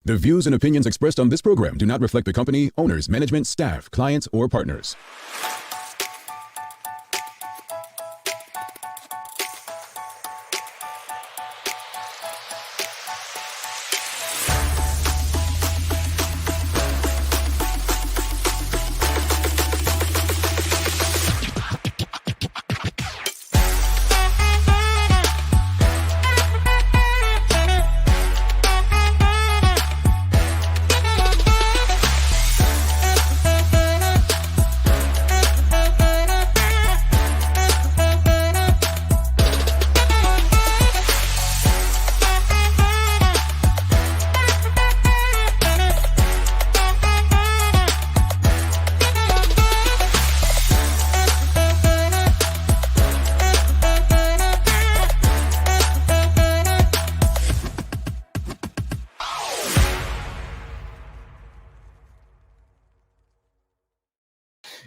The views and opinions expressed on this program do not reflect the company, owners, management, staff, clients, or partners.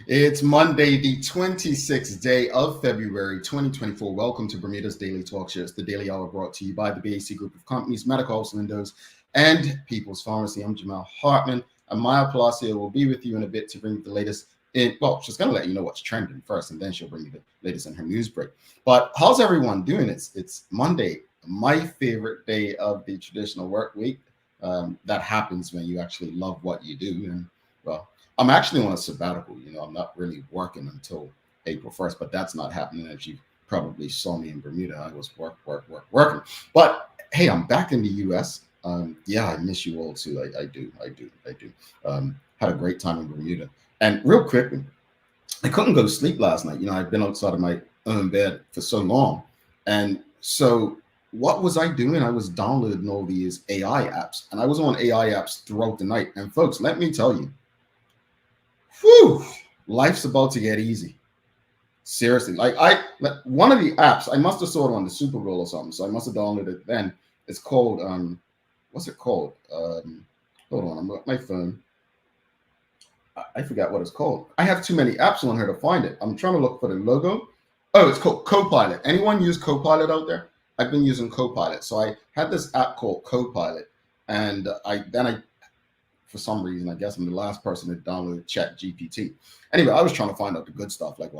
It's Monday, the 26th day of February, 2024. Welcome to Bermuda's Daily Talk Show. It's the Daily Hour brought to you by the BAC Group of Companies, Medical House Windows, and People's Pharmacy. I'm Jamal Hartman, and Maya Palacio will be with you in a bit to bring you the latest well, she's going to let you know what's trending first, and then she'll bring you the latest in her news break. But how's everyone doing? It's Monday, my favorite day of the traditional work week. That happens when you actually love what you do. And, well, I'm actually on a sabbatical. I'm not really working until April 1st, but that's not happening. As you probably saw me in Bermuda, I was working. But hey, I'm back in the U.S. Yeah, I miss you all too. I do. Had a great time in Bermuda. And real quick, I couldn't go to sleep last night. I've been outside of my own bed for so long. And so what was I doing? I was downloading all these AI apps, and I was on AI apps throughout the night. And folks, let me tell you, life's about to get easy. Seriously, one of the apps, I must have saw it on the Super Bowl or something, so I must have downloaded it then. It's called what's it called? Hold on, I'm on my phone. I forgot what it's called. I have too many apps on here to find it. I'm trying to look for the logo. Oh, it's called Copilot. Anyone use Copilot out there? I've been using Copilot. So I had this app called Copilot, and I for some reason, I guess I'm the last person to download ChatGPT. Anyway, I was trying to find out the good stuff, like,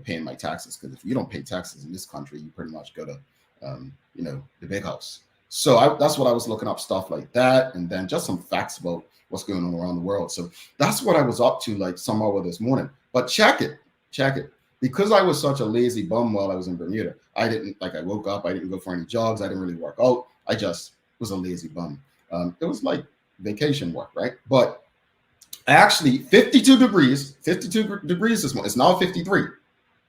paying my taxes, because if you don't pay taxes in this country, you pretty much go to, the big house. So that's what I was looking up, stuff like that, and then just some facts about what's going on around the world. So that's what I was up to, like, some hour this morning. But check it. Because I was such a lazy bum while I was in Bermuda, I woke up, I didn't go for any jogs, I didn't really work out. I just was a lazy bum. It was like vacation work, right? But actually 52 degrees this morning. It's now 53.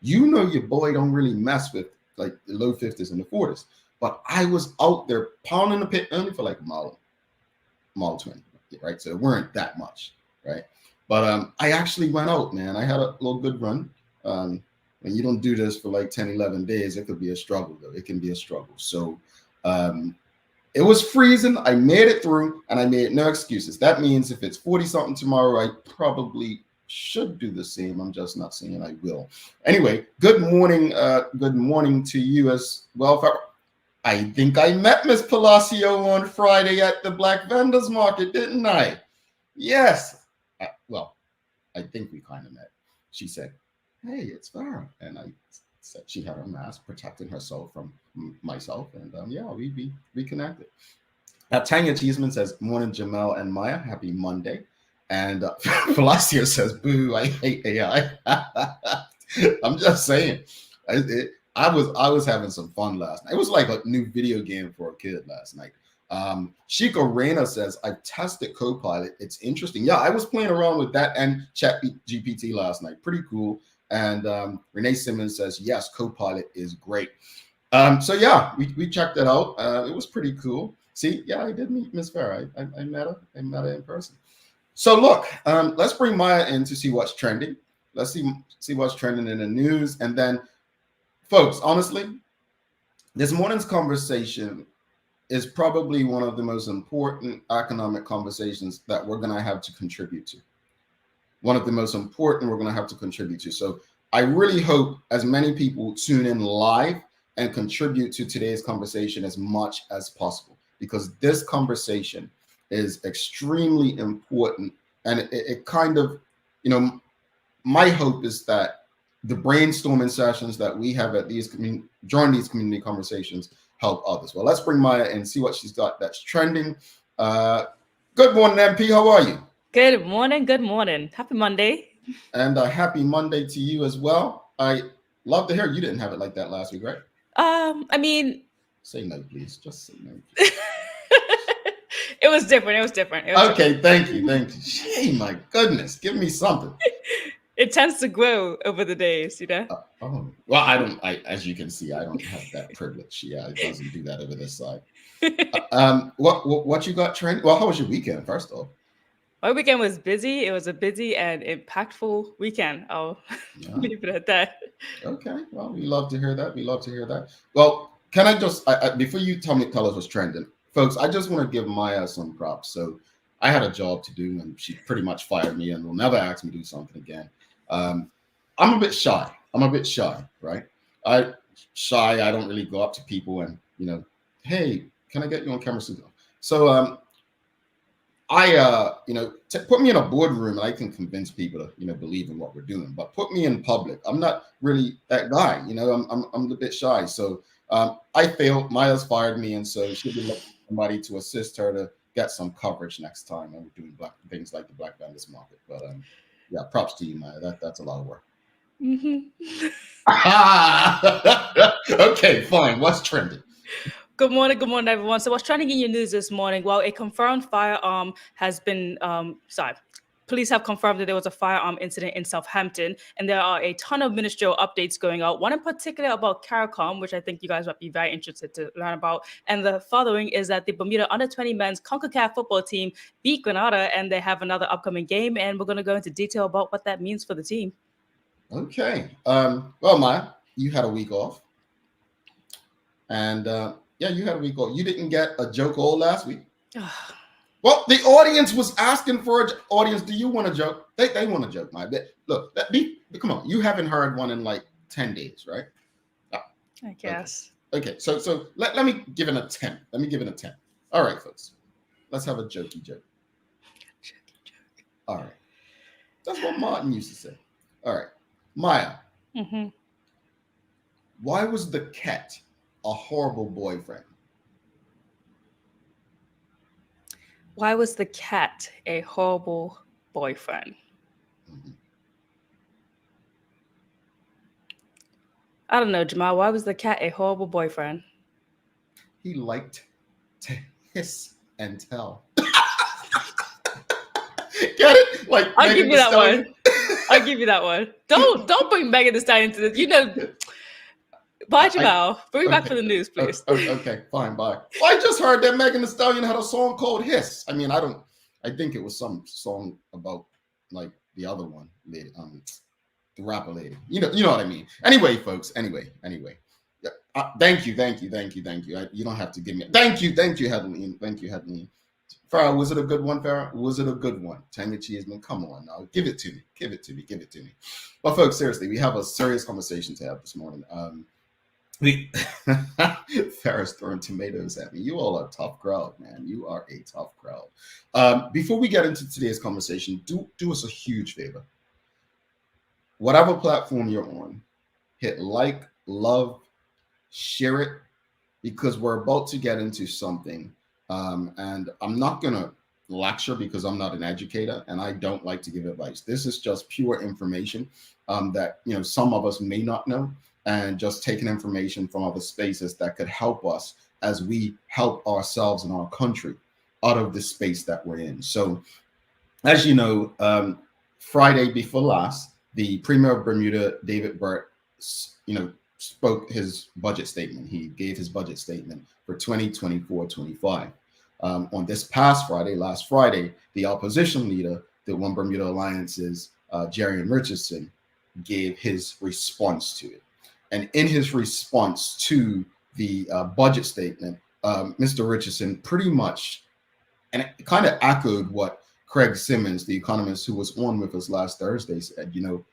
Your boy don't really mess with like the low 50s and the 40s. But I was out there pounding the pit only for like a mile 20, right? So it weren't that much, right? But I actually went out, man. I had a little good run. When you don't do this for like 10, 11 days, it could be a struggle, though. It can be a struggle. So it was freezing. I made it through, and I made no excuses. That means if it's 40-something tomorrow, I probably should do the same. I'm just not saying I will. Anyway, good morning. Good morning to you as well. I think I met Miss Palacio on Friday at the Black Vendors Market, didn't I? Yes. I think we kind of met. She said, "Hey, it's Farah," and I said she had her mask protecting herself from myself, and we reconnected. Tanya Cheeseman says, "Morning, Jamel and Maya. Happy Monday." And Palacio says, "Boo, I hate AI." I'm just saying. I was having some fun last night. It was like a new video game for a kid last night. Chico Reyna says, "I've tested Copilot. It's interesting." Yeah, I was playing around with that and ChatGPT last night. Pretty cool. And Renee Simmons says, "Yes, Copilot is great." So yeah, we checked it out. It was pretty cool. See, yeah, I did meet Miss Farah. I met her. I met her in person. So look, let's bring Maya in to see what's trending. Let's see what's trending in the news. And then, folks, honestly, this morning's conversation is probably one of the most important economic conversations that we're going to have to contribute to. One of the most important we're going to have to contribute to. So I really hope as many people tune in live and contribute to today's conversation as much as possible, because this conversation is extremely important. And it kind of, you know, my hope is that the brainstorming sessions that we have at these during these community conversations help others. Well, let's bring Maya and see what she's got that's trending. Good morning, MP. How are you? Good morning. Good morning. Happy Monday. And a happy Monday to you as well. I love to hear you didn't have it like that last week, right? I mean, say no, please. Just say no. Please. It was different. It was different. Okay, thank you. Thank you. Hey, my goodness. Give me something. It tends to grow over the days, you know? Well, as you can see, I don't have that privilege. Yeah, it doesn't do that over this side. What you got trending? Well, how was your weekend, first off? My weekend was busy. It was a busy and impactful weekend. I'll leave it at that. Okay. Well, we love to hear that. We love to hear that. Well, can I just, before you tell us what's trending, folks, I just want to give Maya some props. So I had a job to do and she pretty much fired me and will never ask me to do something again. I'm a bit shy. Right? I don't really go up to people and, you know, hey, can I get you on camera? So put me in a boardroom and I can convince people to, you know, believe in what we're doing, but put me in public. I'm not really that guy, you know, I'm a bit shy. So I failed. Maya's fired me. And so she'll be looking for somebody to assist her to get some coverage next time when we're doing things like the Black Vendors Market. But yeah, props to you, Maya. That's a lot of work. Mm-hmm. Okay, fine. What's trending? Good morning, everyone. So what's trending in your news this morning? Well, a confirmed firearm has been, police have confirmed that there was a firearm incident in Southampton, and there are a ton of ministerial updates going out. One in particular about CARICOM, which I think you guys might be very interested to learn about. And the following is that the Bermuda under-20 men's CONCACAF football team beat Grenada, and they have another upcoming game, and we're going to go into detail about what that means for the team. Okay. Well, Maya, you had a week off. And yeah, you had a week off. You didn't get a joke all last week. Well, the audience was asking for an audience. Do you want a joke? They want a joke, Maya. Look, come on. You haven't heard one in like 10 days, right? I guess. Okay. So let me give an attempt. All right, folks. Let's have a jokey joke. All right. That's what Martin used to say. All right. Maya. Mm-hmm. Why was the cat a horrible boyfriend? Why was the cat a horrible boyfriend? Mm-hmm. I don't know, Jamal. Why was the cat a horrible boyfriend? He liked to hiss and tell. Get it? Like I'll give you that one. I'll give you that one. Don't bring Megan Thee Stallion into this. You know. Bye, Jamal. Bring me back for the news, please. Okay, fine, bye. Well, I just heard that Megan Thee Stallion had a song called Hiss. I mean, I think it was some song about like the other one, the rapper lady. You know what I mean. Anyway, folks. Anyway. Yeah, thank you. You don't have to give me. Thank you, Headleen. Farrah, was it a good one, Farrah? Was it a good one? Tanya Cheeseman, come on now. Give it to me. Well, folks, seriously, we have a serious conversation to have this morning. Farrah's throwing tomatoes at me. You all are a tough crowd, man. You are a tough crowd. Before we get into today's conversation, do us a huge favor. Whatever platform you're on, hit like, love, share it, because we're about to get into something. And I'm not going to lecture because I'm not an educator and I don't like to give advice. This is just pure information that, you know, some of us may not know, and just taking information from other spaces that could help us as we help ourselves and our country out of the space that we're in. So, as you know, Friday before last, the Premier of Bermuda, David Burt, spoke his budget statement. He gave his budget statement for 2024-25. On this past last Friday, the opposition leader, the One Bermuda Alliance's Jerry Richardson, gave his response to it. And in his response to the budget statement, Mr. Richardson pretty much, and it kind of echoed what Craig Simmons, the economist who was on with us last Thursday, said, you know,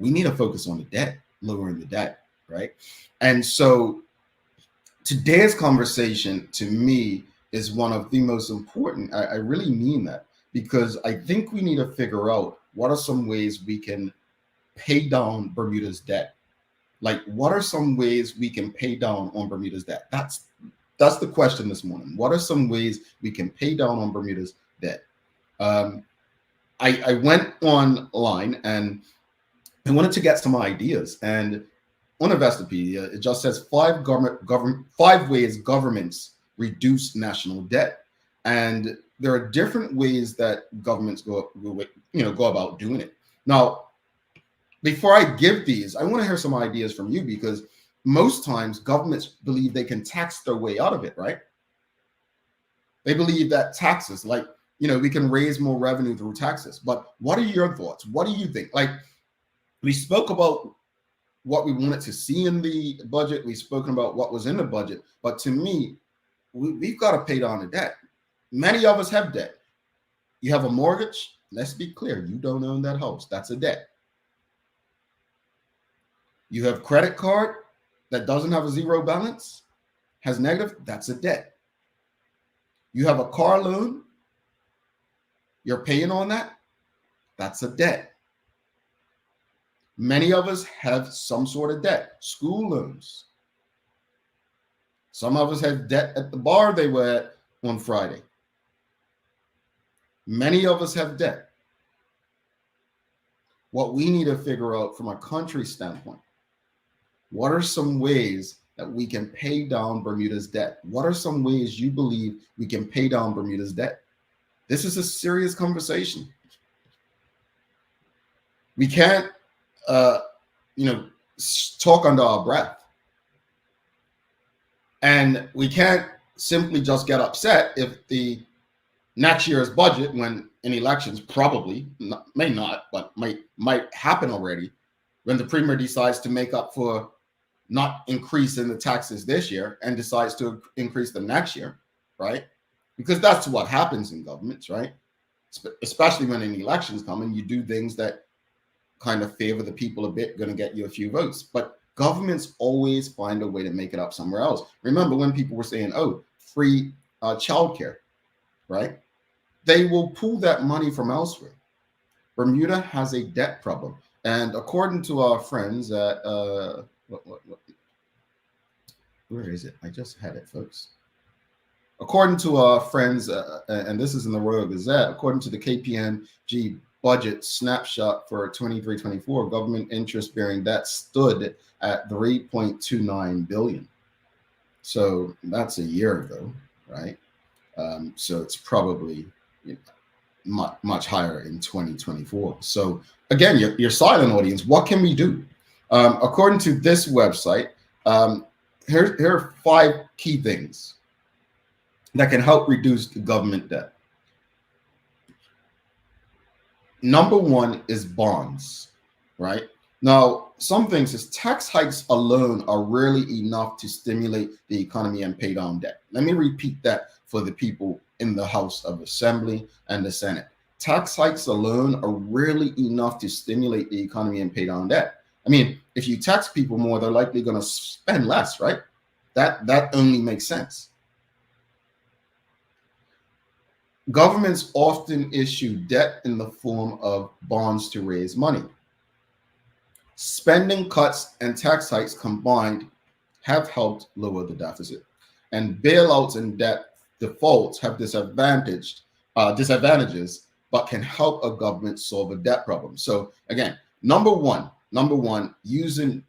we need to focus on the debt, lowering the debt, right? And so today's conversation to me is one of the most important. I really mean that, because I think we need to figure out what are some ways we can pay down Bermuda's debt. Like, what are some ways we can pay down on Bermuda's debt? That's the question this morning. What are some ways we can pay down on Bermuda's debt? I went online and I wanted to get some ideas, and on Investopedia it just says five ways governments reduce national debt, and there are different ways that governments go about doing it. Now, before I give these, I want to hear some ideas from you, because most times governments believe they can tax their way out of it, right? They believe that taxes, like, we can raise more revenue through taxes. But what are your thoughts? What do you think? Like, we spoke about what we wanted to see in the budget. We've spoken about what was in the budget. But to me, we've got to pay down the debt. Many of us have debt. You have a mortgage. Let's be clear. You don't own that house. That's a debt. You have credit card that doesn't have a zero balance, has negative. That's a debt. You have a car loan. You're paying on that. That's a debt. Many of us have some sort of debt. School loans. Some of us have debt at the bar they were at on Friday. Many of us have debt. What we need to figure out from a country standpoint, what are some ways that we can pay down Bermuda's debt? What are some ways you believe we can pay down Bermuda's debt? This is a serious conversation. We can't, talk under our breath. And we can't simply just get upset if the next year's budget, when in elections probably, may not, but might happen already, when the premier decides to make up for not increasing the taxes this year and decides to increase them next year, right? Because that's what happens in governments, right? Especially when an election's coming, you do things that kind of favor the people a bit, going to get you a few votes. But governments always find a way to make it up somewhere else. Remember when people were saying, free childcare, right? They will pull that money from elsewhere. Bermuda has a debt problem. And according to our friends at, where is it? I just had it, folks. According to our friends, and this is in the Royal Gazette, according to the KPMG budget snapshot for 23-24, government interest-bearing debt stood at $3.29 billion. So that's a year ago, right? So it's probably much higher in 2024. So again, your silent audience, what can we do? According to this website, here are 5 key things that can help reduce the government debt. Number 1 is bonds, right? Now, some things is tax hikes alone are rarely enough to stimulate the economy and pay down debt. Let me repeat that for the people in the House of Assembly and the Senate. Tax hikes alone are rarely enough to stimulate the economy and pay down debt. I mean, if you tax people more, they're likely going to spend less, right? That only makes sense. Governments often issue debt in the form of bonds to raise money. Spending cuts and tax hikes combined have helped lower the deficit. And bailouts and debt defaults have disadvantages, but can help a government solve a debt problem. So again, number one, using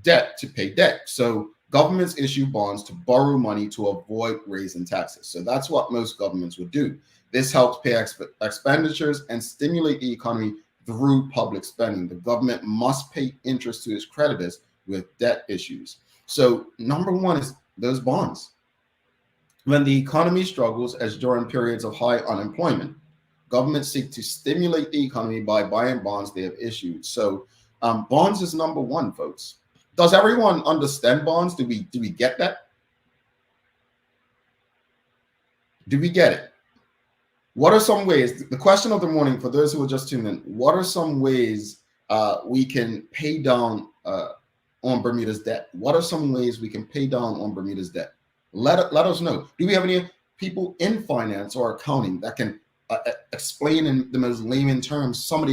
debt to pay debt. So governments issue bonds to borrow money to avoid raising taxes. So that's what most governments would do. This helps pay expenditures and stimulate the economy through public spending. The government must pay interest to its creditors with debt issues. So number 1 is those bonds. When the economy struggles, as during periods of high unemployment, governments seek to stimulate the economy by buying bonds they have issued. So bonds is number 1, folks. Does everyone understand bonds? Do we get that? Do we get it? What are some ways, the question of the morning for those who are just tuning in, what are some ways we can pay down on Bermuda's debt? What are some ways we can pay down on Bermuda's debt? Let us know. Do we have any people in finance or accounting that can explain in the most layman terms some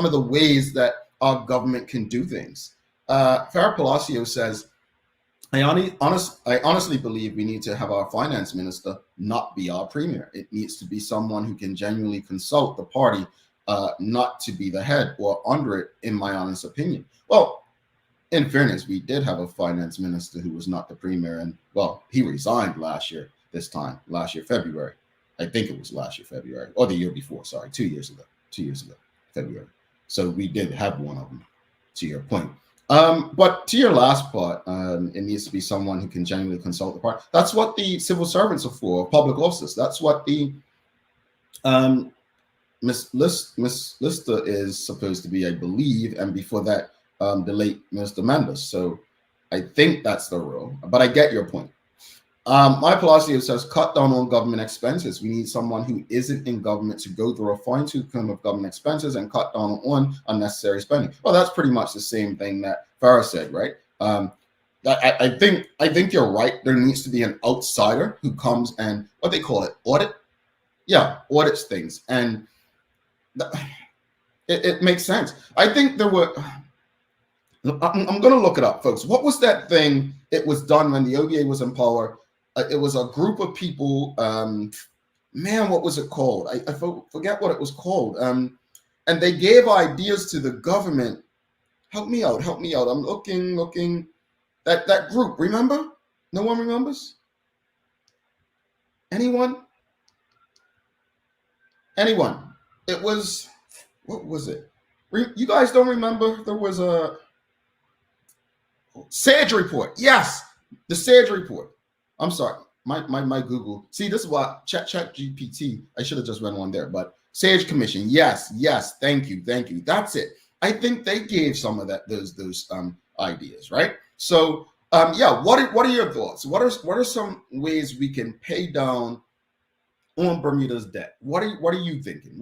of the ways that our government can do things. Farah Palacio says, I honestly believe we need to have our finance minister not be our premier. It needs to be someone who can genuinely consult the party, not to be the head or under it, in my honest opinion. Well, in fairness, we did have a finance minister who was not the premier, and well, he resigned last year, February. I think it was last year, February, or the year before, sorry, 2 years ago, February. So we did have one of them, to your point. But to your last part, it needs to be someone who can genuinely consult the party. That's what the civil servants are for, public officers. That's what the Miss Lister is supposed to be, I believe, and before that, the late Mr. Mandus. So I think that's the role, but I get your point. My Palacio says, cut down on government expenses. We need someone who isn't in government to go through a fine-tooth comb of government expenses and cut down on unnecessary spending. Well, that's pretty much the same thing that Farah said, right? I think you're right. There needs to be an outsider who comes and, what they call it, audit? Yeah, audits things. And it makes sense. I think there were, I'm going to look it up, folks. What was that thing? It was done when the OVA was in power. It was a group of people. Man, what was it called? I forget what it was called. And they gave ideas to the government. Help me out. I'm looking. That group, remember? No one remembers? Anyone? It was, what was it? You guys don't remember? There was a SAGE report. Yes, the SAGE report. I'm sorry, my Google. See, this is why Chat GPT. I should have just went on there, but SAGE Commission. Yes. Thank you. That's it. I think they gave some of those ideas, right? So yeah. What are your thoughts? What are some ways we can pay down on Bermuda's debt? What are you thinking?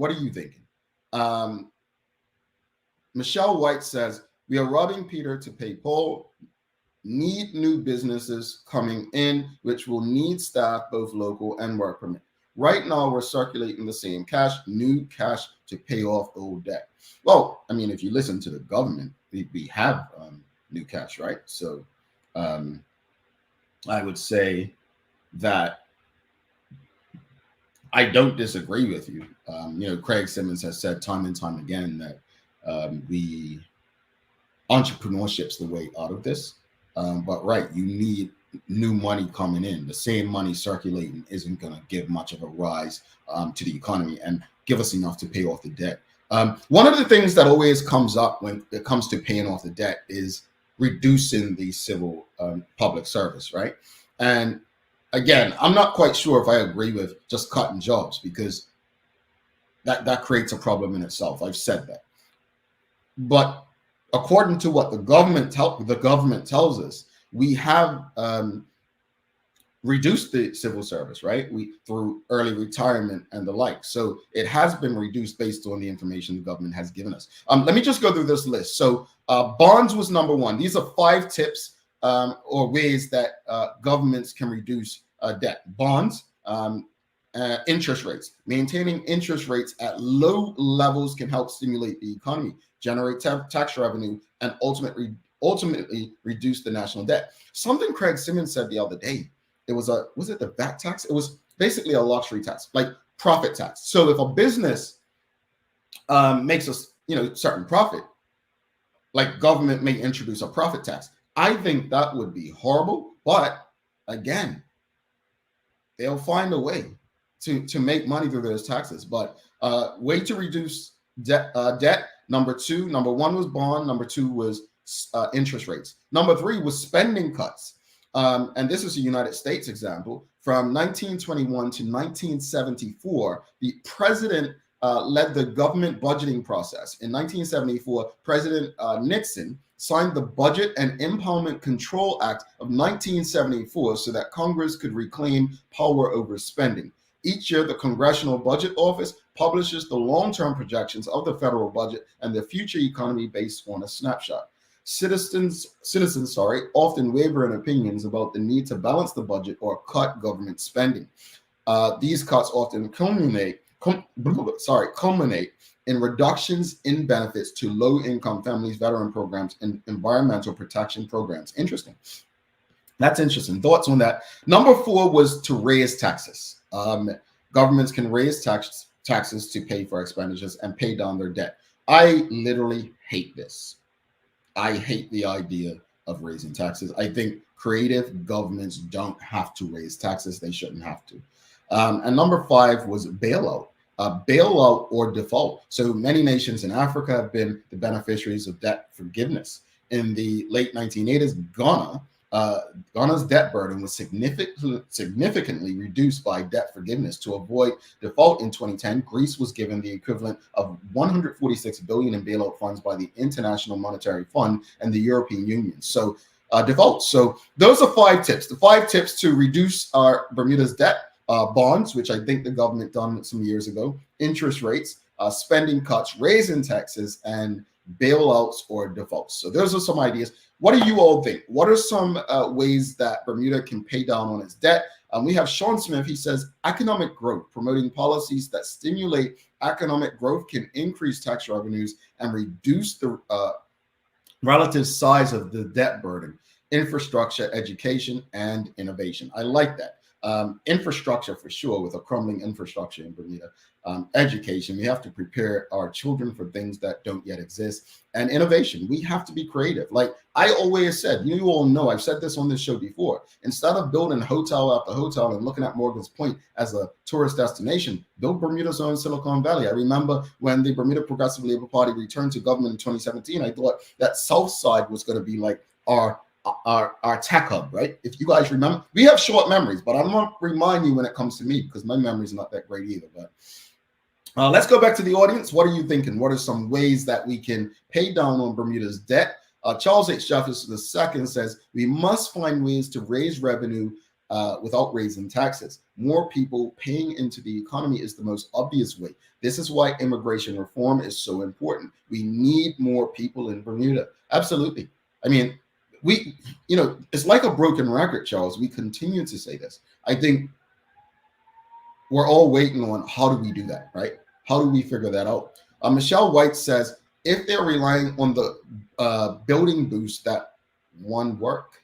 Michelle White says, we are robbing Peter to pay Paul. Need new businesses coming in, which will need staff, both local and work permit. Right now, we're circulating the same cash, new cash to pay off old debt. Well, I mean, if you listen to the government, we have new cash, right? So I would say that I don't disagree with you. Craig Simmons has said time and time again that entrepreneurship's the way out of this. But right, you need new money coming in. The same money circulating isn't going to give much of a rise to the economy and give us enough to pay off the debt. One of the things that always comes up when it comes to paying off the debt is reducing the civil public service, right? And again, I'm not quite sure if I agree with just cutting jobs, because that creates a problem in itself. I've said that. But according to what the government tells us, we have reduced the civil service, right? Through early retirement and the like. So it has been reduced based on the information the government has given us. Let me just go through this list. So bonds was number one. These are 5 tips or ways that governments can reduce debt. Bonds, interest rates. Maintaining interest rates at low levels can help stimulate the economy, generate tax revenue, and ultimately reduce the national debt. Something Craig Simmons said the other day. Was it the VAT tax? It was basically a luxury tax, like profit tax. So if a business makes a certain profit, like government may introduce a profit tax. I think that would be horrible. But again, they'll find a way to make money through those taxes. But way to reduce debt. Number one was bond. Number 2 was interest rates. Number 3 was spending cuts. And this is a United States example. From 1921 to 1974, the president led the government budgeting process. In 1974, President Nixon signed the Budget and Impoundment Control Act of 1974 so that Congress could reclaim power over spending. Each year, the Congressional Budget Office publishes the long-term projections of the federal budget and the future economy based on a snapshot. Citizens often waver in opinions about the need to balance the budget or cut government spending. These cuts often culminate in reductions in benefits to low-income families, veteran programs, and environmental protection programs. Interesting. That's interesting. Thoughts on that? Number 4 was to raise taxes. Governments can raise taxes to pay for expenditures and pay down their debt. I literally hate this. I hate the idea of raising taxes. I think creative governments don't have to raise taxes. They shouldn't have to. And number 5 was bailout. Bailout or default. So many nations in Africa have been the beneficiaries of debt forgiveness. In the late 1980s, Ghana's debt burden was significantly reduced by debt forgiveness. To avoid default in 2010, Greece was given the equivalent of 146 billion in bailout funds by the International Monetary Fund and the European Union. So default. So those are 5 tips. The 5 tips to reduce our Bermuda's debt: bonds, which I think the government done some years ago, interest rates, spending cuts, raising taxes, and bailouts or defaults. So those are some ideas. What do you all think? What are some ways that Bermuda can pay down on its debt? We have Sean Smith. He says economic growth, promoting policies that stimulate economic growth can increase tax revenues and reduce the relative size of the debt burden. Infrastructure, education, and innovation. I like that. Infrastructure for sure, with a crumbling infrastructure in Bermuda. Education, we have to prepare our children for things that don't yet exist. And innovation, we have to be creative. Like I always said, you all know, I've said this on this show before, instead of building hotel after hotel and looking at Morgan's Point as a tourist destination, build Bermuda's own Silicon Valley. I remember when the Bermuda Progressive Labour Party returned to government in 2017, I thought that South Side was going to be like our tech hub, right? If you guys remember, we have short memories, but I'm going to remind you when it comes to me because my memory is not that great either. But let's go back to the audience. What are you thinking? What are some ways that we can pay down on Bermuda's debt? Charles H. Jefferson II says, we must find ways to raise revenue without raising taxes. More people paying into the economy is the most obvious way. This is why immigration reform is so important. We need more people in Bermuda. Absolutely. I mean, it's like a broken record, Charles. We continue to say this. I think we're all waiting on how do we do that, right? How do we figure that out? Michelle White says, if they're relying on the building boost that won't work,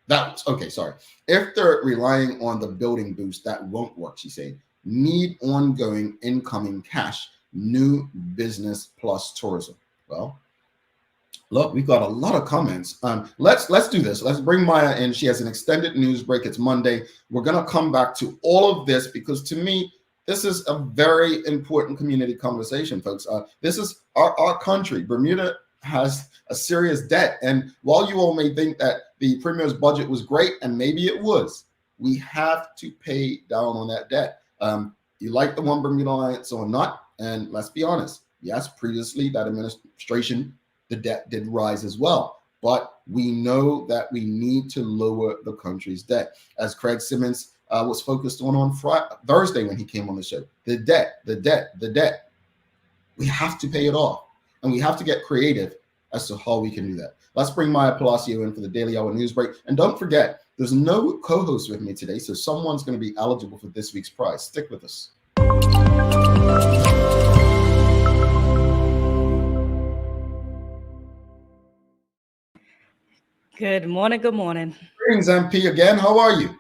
if they're relying on the building boost that won't work, she's saying, need ongoing incoming cash, new business plus tourism. Well, look, we've got a lot of comments. Let's do this. Let's bring Maya in. She has an extended news break. It's Monday. We're going to come back to all of this because to me, this is a very important community conversation, folks. This is our country. Bermuda has a serious debt. And while you all may think that the Premier's budget was great, and maybe it was, we have to pay down on that debt. You like the One Bermuda Alliance or not? And let's be honest. Yes, previously that administration, the debt did rise as well. But we know that we need to lower the country's debt. As Craig Simmons was focused on Thursday when he came on the show. The debt. We have to pay it off. And we have to get creative as to how we can do that. Let's bring Maya Palacio in for the Daily Hour News Break. And don't forget, there's no co-host with me today, so someone's going to be eligible for this week's prize. Stick with us. Good morning. Good morning. Greetings, MP, again. How are you?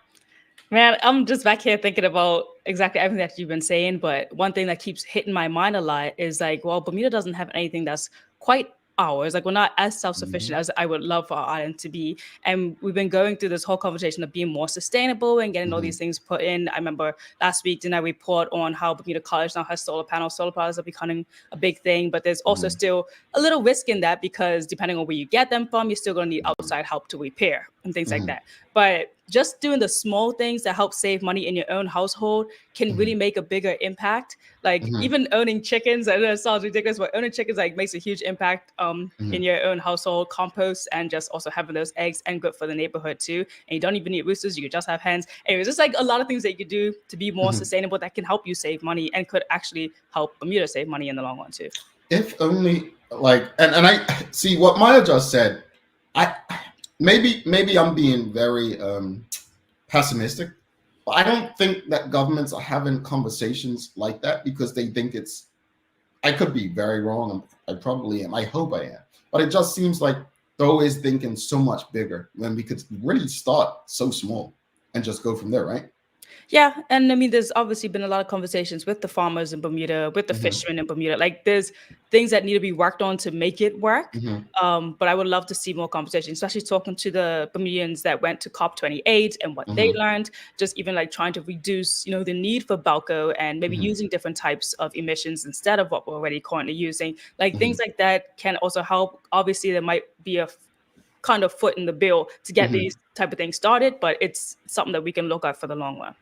Man, I'm just back here thinking about exactly everything that you've been saying. But one thing that keeps hitting my mind a lot is like, well, Bermuda doesn't have anything that's quite ours. Like, we're not as self-sufficient as I would love for our island to be. And we've been going through this whole conversation of being more sustainable and getting all these things put in. I remember last week, didn't I report on how Bermuda College now has solar panels? Solar panels are becoming a big thing, but there's also still a little risk in that because depending on where you get them from, you're still going to need outside help to repair and things like that. But just doing the small things that help save money in your own household can really make a bigger impact. Like even owning chickens, I know it sounds ridiculous, but owning chickens like makes a huge impact in your own household. Compost and just also having those eggs and good for the neighborhood too. And you don't even need roosters, you could just have hens. Anyways, just like a lot of things that you could do to be more sustainable that can help you save money and could actually help Bermuda save money in the long run too. If only, like, and I see what Maya just said. Maybe I'm being very pessimistic, But I don't think that governments are having conversations like that because they think it's, I could be very wrong. I probably am. I hope I am. But it just seems like they're always thinking so much bigger when we could really start so small and just go from there, right? Yeah, and I mean, there's obviously been a lot of conversations with the farmers in Bermuda, with the Mm-hmm. fishermen in Bermuda. Like, there's things that need to be worked on to make it work. Mm-hmm. But I would love to see more conversations, especially talking to the Bermudians that went to COP28 and what they Mm-hmm. learned. Just even like trying to reduce, the need for Balco and maybe Mm-hmm. using different types of emissions instead of what we're already currently using. Like Mm-hmm. things like that can also help. Obviously, there might be a kind of foot in the bill to get Mm-hmm. these type of things started, but it's something that we can look at for the long run.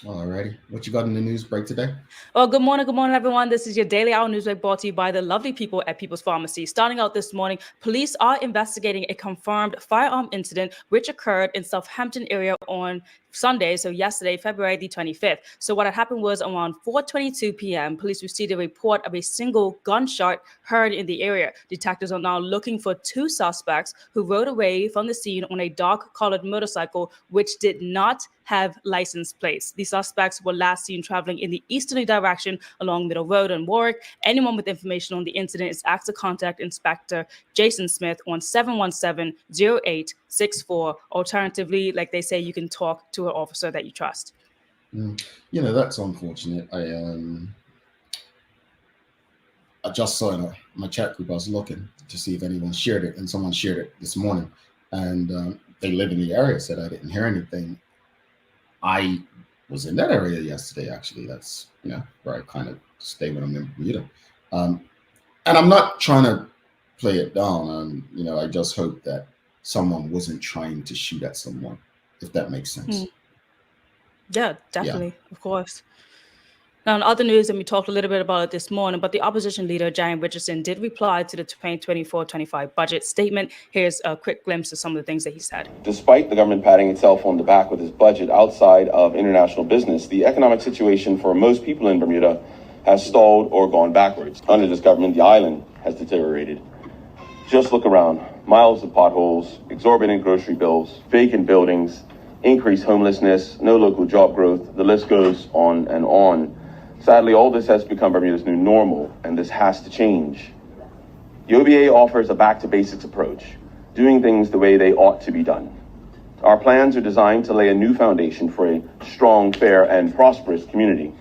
Alrighty. What you got in the news break today? Well, good morning, everyone. This is your Daily Hour Newsbreak brought to you by the lovely people at People's Pharmacy. Starting out this morning, police are investigating a confirmed firearm incident which occurred in Southampton area on Sunday, so yesterday, February the 25th. So what had happened was around 4:22 p.m., police received a report of a single gunshot heard in the area. Detectives are now looking for two suspects who rode away from the scene on a dark-colored motorcycle, which did not have license plates. The suspects were last seen traveling in the easterly direction along Middle Road in Warwick. Anyone with information on the incident is asked to contact Inspector Jason Smith on 717-0864. Alternatively, like they say, you can talk to an officer that you trust. That's unfortunate. I just saw in my chat group. I was looking to see if anyone shared it, and someone shared it this morning. And they live in the area. Said I didn't hear anything. I was in that area yesterday. Actually, that's where I kind of stay when I'm in Bermuda. And I'm not trying to play it down. I just hope that someone wasn't trying to shoot at someone, if that makes sense. Yeah, definitely, of course. Now, in other news, and we talked a little bit about it this morning, but the opposition leader, Jane Richardson, did reply to the 2024-25 budget statement. Here's a quick glimpse of some of the things that he said. Despite the government patting itself on the back with its budget outside of international business, the economic situation for most people in Bermuda has stalled or gone backwards. Under this government, the island has deteriorated. Just look around. Miles of potholes, exorbitant grocery bills, vacant buildings, increased homelessness, no local job growth. The list goes on and on. Sadly, all this has become Bermuda's new normal, and this has to change. The OBA offers a back-to-basics approach, doing things the way they ought to be done. Our plans are designed to lay a new foundation for a strong, fair, and prosperous community.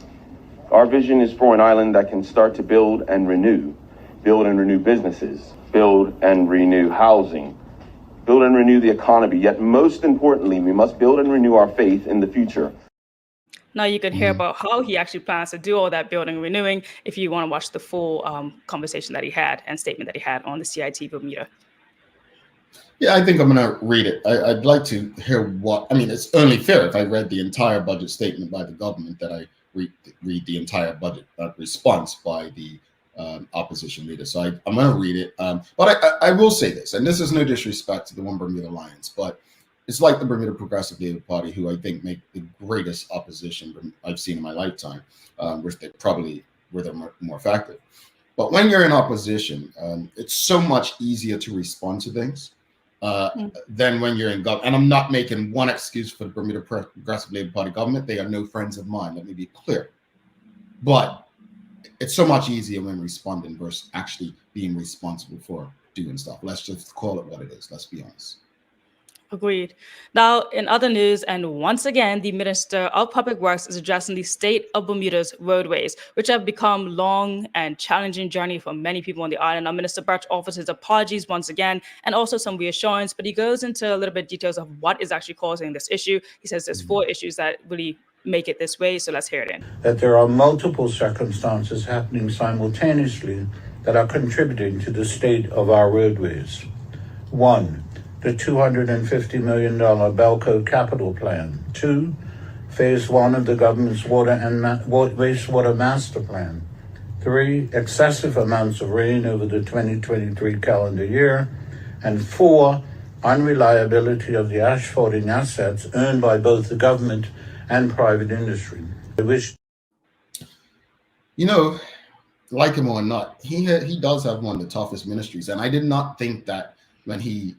Our vision is for an island that can start to build and renew businesses, build and renew housing, build and renew the economy. Yet most importantly, we must build and renew our faith in the future. Now you can hear about how he actually plans to do all that building and renewing if you want to watch the full conversation that he had and statement that he had on the CIT Bermuda. Yeah, I think I'm going to read it. I'd like to hear it's only fair if I read the entire budget statement by the government that I read the entire budget response by the opposition leader. So I'm going to read it. But I will say this, and this is no disrespect to the One Bermuda Alliance, but it's like the Bermuda Progressive Labour Party, who I think make the greatest opposition I've seen in my lifetime, which they probably were the more effective. But when you're in opposition, it's so much easier to respond to things than when you're in government. And I'm not making one excuse for the Bermuda Progressive Labour Party government. They are no friends of mine. Let me be clear. But it's so much easier when responding versus actually being responsible for doing stuff. Let's just call it what it is. Let's be honest. Agreed. Now, in other news, and once again, the Minister of Public Works is addressing the state of Bermuda's roadways, which have become long and challenging journey for many people on the island. Now, Minister Birch offers his apologies once again, and also some reassurance, but he goes into a little bit details of what is actually causing this issue. He says there's 4 issues that really make it this way, so let's hear it in. That there are multiple circumstances happening simultaneously that are contributing to the state of our roadways. 1, the $250 million Balco capital plan. 2, phase 1 of the government's water and wastewater master plan. 3, excessive amounts of rain over the 2023 calendar year. And 4, unreliability of the asphalting assets owned by both the government and private industry. I wish. Like him or not, he does have one of the toughest ministries. And I did not think that when he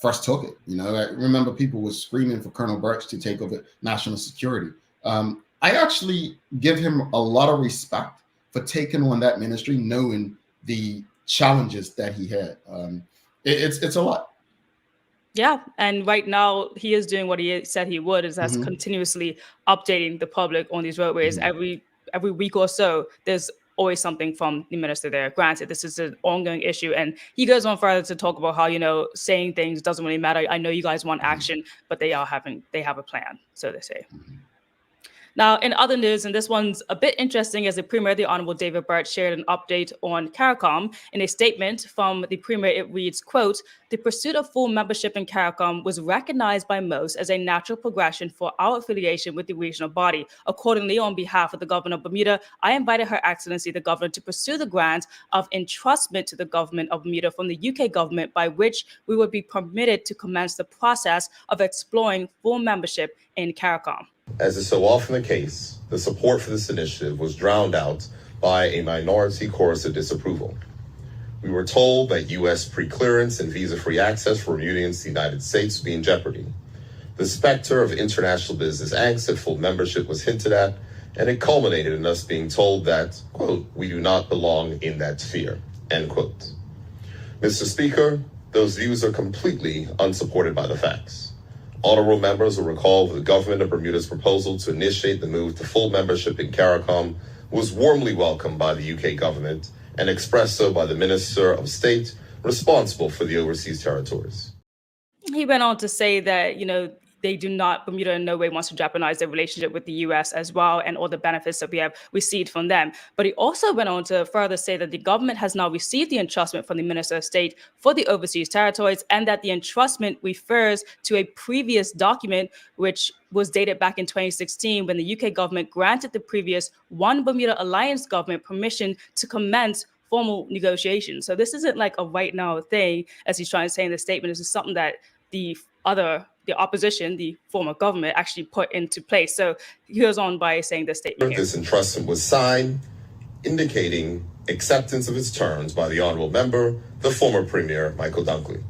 first took it. I remember people were screaming for Colonel Birch to take over national security. I actually give him a lot of respect for taking on that ministry, knowing the challenges that he had. It's a lot. Yeah, and right now he is doing what he said he would, is that's continuously updating the public on these roadways. Every week or so, there's always something from the minister there. Granted, this is an ongoing issue, and he goes on further to talk about how, saying things doesn't really matter. I know you guys want action, but they have a plan, so they say. Now, in other news, and this one's a bit interesting, as the Premier, the Honourable David Burt, shared an update on CARICOM. In a statement from the Premier, it reads, quote, "The pursuit of full membership in CARICOM was recognized by most as a natural progression for our affiliation with the regional body. Accordingly, on behalf of the Governor of Bermuda, I invited Her Excellency the Governor to pursue the grant of entrustment to the Government of Bermuda from the UK government, by which we would be permitted to commence the process of exploring full membership in CARICOM." As is so often the case, the support for this initiative was drowned out by a minority chorus of disapproval. We were told that U.S. pre-clearance and visa-free access for Bermudians to the United States would be in jeopardy. The specter of international business angst at full membership was hinted at, and it culminated in us being told that, quote, "we do not belong in that sphere," end quote. Mr. Speaker, those views are completely unsupported by the facts. Honorable members will recall that the government of Bermuda's proposal to initiate the move to full membership in CARICOM was warmly welcomed by the UK government and expressed so by the Minister of State responsible for the overseas territories. He went on to say that, Bermuda in no way wants to jeopardize their relationship with the US as well, and all the benefits that we have received from them. But he also went on to further say that the government has now received the entrustment from the Minister of State for the overseas territories, and that the entrustment refers to a previous document which was dated back in 2016, when the UK government granted the previous One Bermuda Alliance government permission to commence formal negotiations. So this isn't like a right now thing, as he's trying to say in the statement. This is something that the opposition, the former government, actually put into place. So he goes on by saying this statement. This entrustment was signed, indicating acceptance of its terms by the honorable member, the former Premier, Michael Dunkley.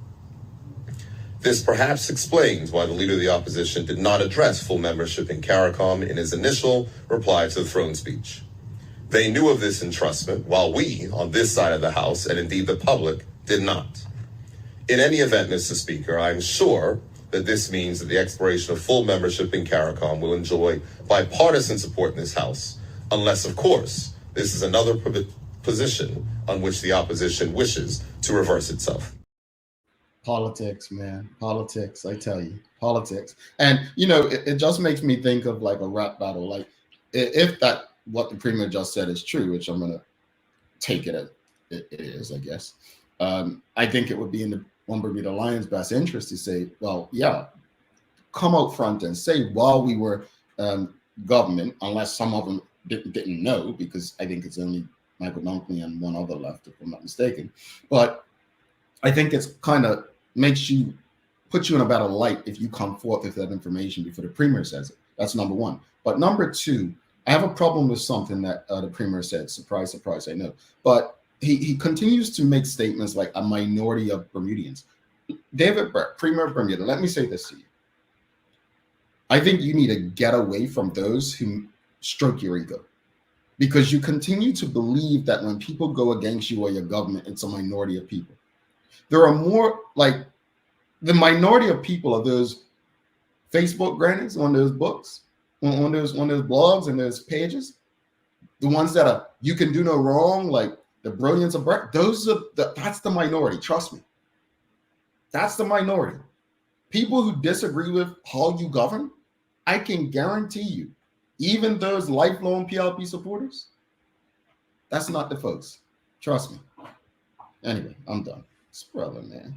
This perhaps explains why the leader of the opposition did not address full membership in CARICOM in his initial reply to the throne speech. They knew of this entrustment, while we, on this side of the House, and indeed the public, did not. In any event, Mr. Speaker, I'm sure that this means that the exploration of full membership in CARICOM will enjoy bipartisan support in this House, unless, of course, this is another position on which the opposition wishes to reverse itself. Politics, man. Politics, I tell you. Politics. And, it just makes me think of like a rap battle. Like, if that, what the Premier just said is true, which I'm going to take it as it is, I guess, I think it would be in the One Bermuda Alliance best interest to say, well, yeah, come out front and say, while we were government, unless some of them didn't know, because I think it's only Michael Dunkley and one other left, if I'm not mistaken. But I think it's kind of puts you in a better light if you come forth with that information before the Premier says it. That's number one. But number two, I have a problem with something that the Premier said. Surprise, surprise, I know. But he continues to make statements like a minority of Bermudians. David Burt, Premier of Bermuda, let me say this to you. I think you need to get away from those who stroke your ego, because you continue to believe that when people go against you or your government, it's a minority of people. There are more, like, the minority of people are those Facebook grannies on those books, on those blogs and those pages, the ones that are, you can do no wrong, like the brilliance of Brett. That's the minority. Trust me. That's the minority. People who disagree with how you govern, I can guarantee you, even those lifelong PLP supporters, that's not the folks. Trust me. Anyway, I'm done. This brother, man,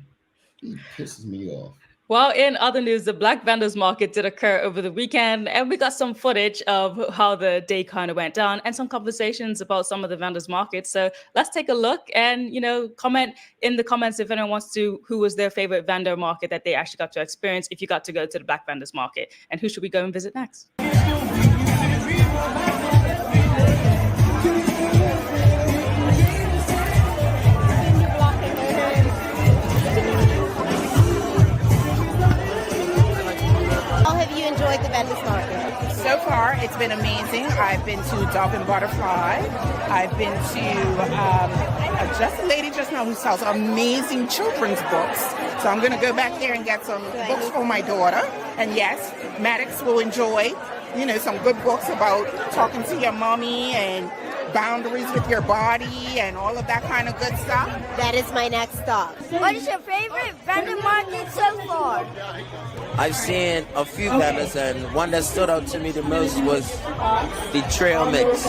he pisses me off. Well, in other news, the Black Vendors Market did occur over the weekend, and we got some footage of how the day kind of went down and some conversations about some of the vendors markets. So let's take a look and, comment in the comments if anyone wants to, who was their favorite vendor market that they actually got to experience if you got to go to the Black Vendors Market, and who should we go and visit next? How have you enjoyed the vendors Market? So far, it's been amazing. I've been to Dog and Butterfly. I've been to just a lady just now who sells amazing children's books. So I'm going to go back there and get some books for my daughter. And yes, Maddox will enjoy, some good books about talking to your mommy and boundaries with your body and all of that kind of good stuff. That is my next stop. What is your favorite vendor market so far? I've seen a few vendors, and one that stood out to me the most was the trail mix.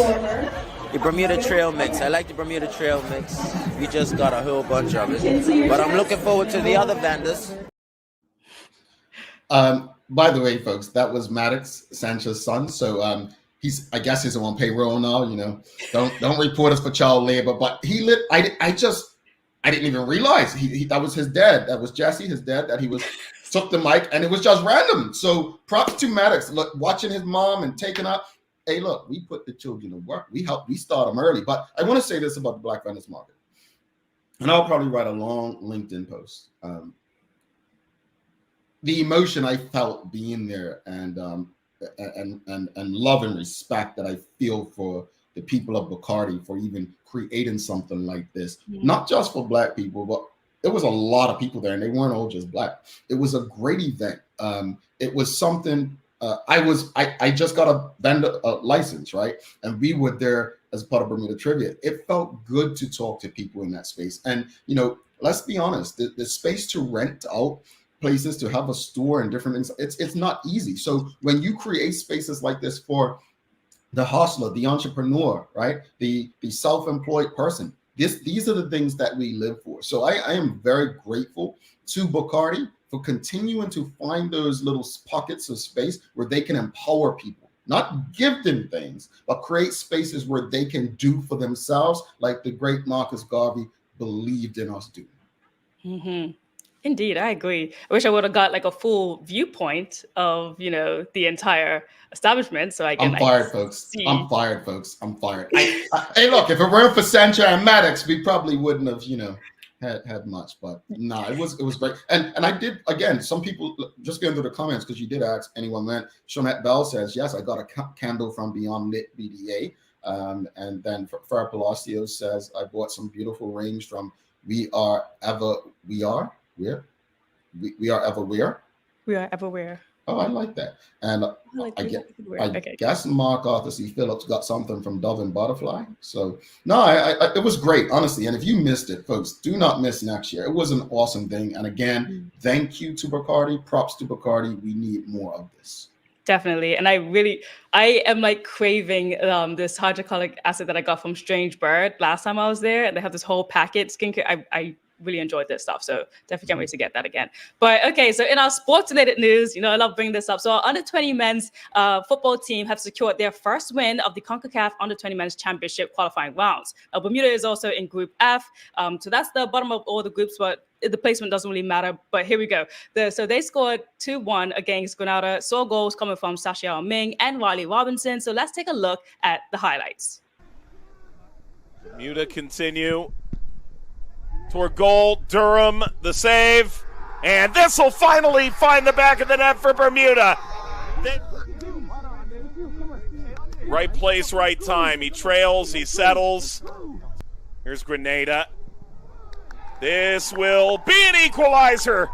The Bermuda trail mix. I like the Bermuda trail mix. We just got a whole bunch of it. But I'm looking forward to the other vendors. By the way, folks, that was Maddox Sanchez's son. So I guess he's on payroll now, Don't report us for child labor. But I didn't even realize that was his dad. That was Jesse, his dad, that he took the mic, and it was just random. So props to Maddox, look, watching his mom and taking up. Hey, look, we put the children to work. We start them early. But I want to say this about the Black Vendors Market, and I'll probably write a long LinkedIn post. The emotion I felt being there, and love and respect that I feel for the people of Bacardi for even creating something like this, not just for Black people, but there was a lot of people there, and they weren't all just Black. It was a great event. It was something. I just got a vendor license, right? And we were there as part of Bermuda Trivia. It felt good to talk to people in that space. And, let's be honest, the space to rent out places, to have a store and different things, it's not easy. So when you create spaces like this for the hustler, the entrepreneur, right, the self-employed person, these are the things that we live for. So I am very grateful to Bacardi for continuing to find those little pockets of space where they can empower people, not give them things, but create spaces where they can do for themselves, like the great Marcus Garvey believed in us doing. Mm-hmm. Indeed, I agree. I wish I would have got like a full viewpoint of, the entire establishment. So I'm fired, folks. I'm fired, folks. I'm fired. Hey, look, if it weren't for Sancho and Maddox, we probably wouldn't have, had much. But no, it was great. And I did, again, some people, just going through the comments, because you did ask anyone that, Shonette Bell says, yes, I got a candle from Beyond Lit BDA. And then Farah Palacio says, I bought some beautiful rings from We Are Everywhere. Oh, I like that. And I guess Mark Arthur C. Phillips got something from Dove and Butterfly. So no, it was great, honestly. And if you missed it, folks, do not miss next year. It was an awesome thing. And again, thank you to Bacardi. Props to Bacardi. We need more of this. Definitely. And I am like craving this hydrochloric acid that I got from Strange Bird last time I was there. And they have this whole packet skincare. I really enjoyed this stuff. So definitely can't wait to get that again. But okay, so in our sports related news, I love bringing this up. So our under 20 men's football team have secured their first win of the CONCACAF under 20 men's championship qualifying rounds. Now, Bermuda is also in Group F. So that's the bottom of all the groups, but the placement doesn't really matter. But here we go. So they scored 2-1 against Grenada. Saw goals coming from Sasha Ming and Riley Robinson. So let's take a look at the highlights. Bermuda continue toward goal. Durham, the save. And this will finally find the back of the net for Bermuda. Right place, right time. He trails, he settles. Here's Grenada. This will be an equalizer.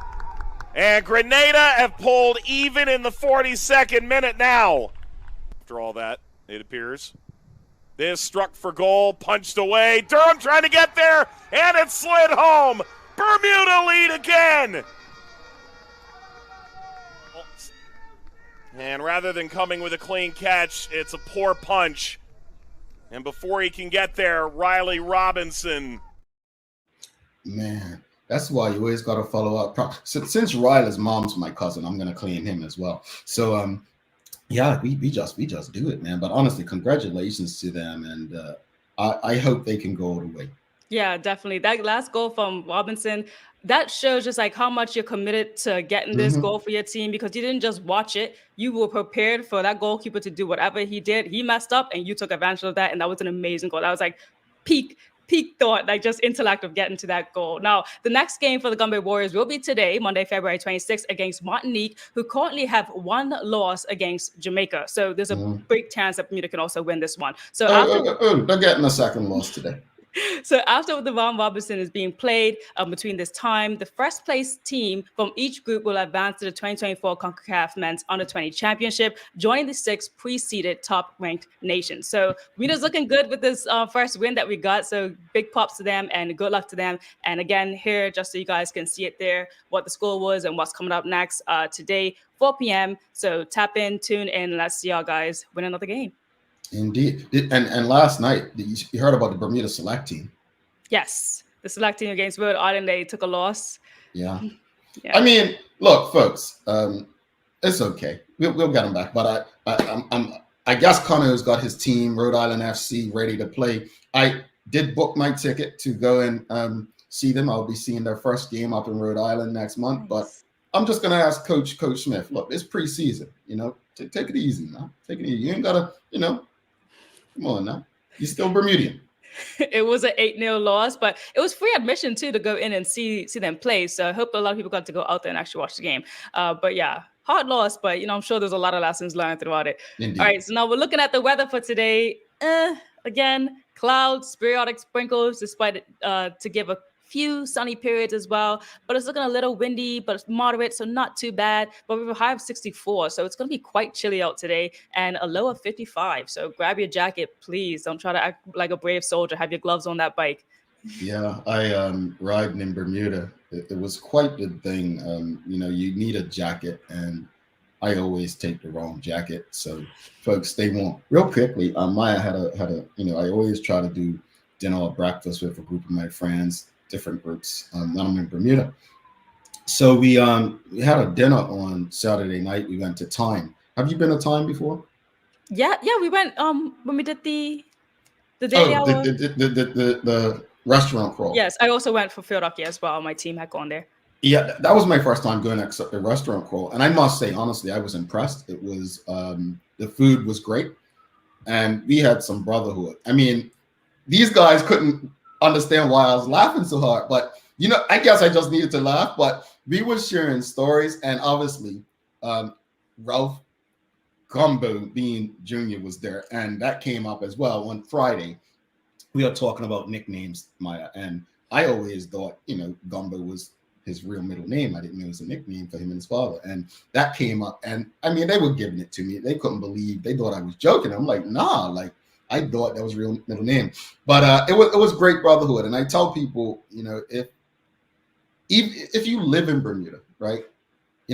And Grenada have pulled even in the 42nd minute now. After all that, it appears. This struck for goal, punched away. Durham trying to get there, and it slid home. Bermuda lead again. And rather than coming with a clean catch, it's a poor punch. And before he can get there, Riley Robinson. Man, that's why you always got to follow up. Since Riley's mom's my cousin, I'm going to claim him as well. So, yeah, we just do it, man. But honestly, congratulations to them, and I hope they can go all the way. Yeah, definitely. That last goal from Robinson, that shows just like how much you're committed to getting this goal for your team, because you didn't just watch it. You were prepared for that goalkeeper to do whatever he did. He messed up and you took advantage of that. And that was an amazing goal. That was like peak peak thought, like just intellect of getting to that goal. Now, the next game for the Gambia Warriors will be today, Monday, February 26th, against Martinique, who currently have one loss against Jamaica. So there's a big chance that Bermuda can also win this one. So they're getting a second loss today. So after the round robinson is being played between this time, the first place team from each group will advance to the 2024 CONCACAF Men's Under-20 Championship, joining the 6 pre-seeded top-ranked nations. So Bermuda's looking good with this first win that we got. So big props to them and good luck to them. And again, here, just so you guys can see it there, what the score was and what's coming up next today, 4 p.m. So tap in, tune in, let's see our guys win another game. Indeed. And last night, you heard about the Bermuda select team. Yes. The select team against Rhode Island, they took a loss. Yeah. I mean, look, folks, it's okay. We'll get them back. But I guess Connor's got his team, Rhode Island FC, ready to play. I did book my ticket to go and see them. I'll be seeing their first game up in Rhode Island next month. Nice. But I'm just going to ask Coach Smith, look, it's preseason. Take it easy now. Take it easy. You ain't got to, come on now. You're still Bermudian. It was an 8-0 loss, but it was free admission too to go in and see them play. So I hope a lot of people got to go out there and actually watch the game. But yeah, hard loss, but I'm sure there's a lot of lessons learned throughout it. Indeed. All right, so now we're looking at the weather for today. Again, clouds, periodic sprinkles, despite to give a few sunny periods as well, but it's looking a little windy, but it's moderate, so not too bad. But we have a high of 64, so it's going to be quite chilly out today, and a low of 55. So grab your jacket, please. Don't try to act like a brave soldier. Have your gloves on that bike. Yeah, I riding in Bermuda. It was quite the thing. You need a jacket, and I always take the wrong jacket. So folks, stay warm. Real quickly, Maya had a I always try to do dinner or breakfast with a group of my friends. Different groups. I'm in Bermuda, so we had a dinner on Saturday night. We went to Time. Have you been to Time before? Yeah, we went when we did the daily hour. The restaurant crawl. Yes, I also went for Philadelphia as well. My team had gone there. Yeah, that was my first time going to the restaurant crawl, and I must say honestly, I was impressed. It was the food was great, and we had some brotherhood. I mean, these guys couldn't understand why I was laughing so hard, but I guess I just needed to laugh. But we were sharing stories, and obviously Ralph Gumbo being Jr. was there, and that came up as well on Friday. We are talking about nicknames, Maya, and I always thought Gumbo was his real middle name. I didn't know it was a nickname for him and his father, and that came up. And I mean, they were giving it to me. They couldn't believe. They thought I was joking. I'm like, nah, like. I thought that was real middle name, but it was great brotherhood. And I tell people, if you live in Bermuda, right?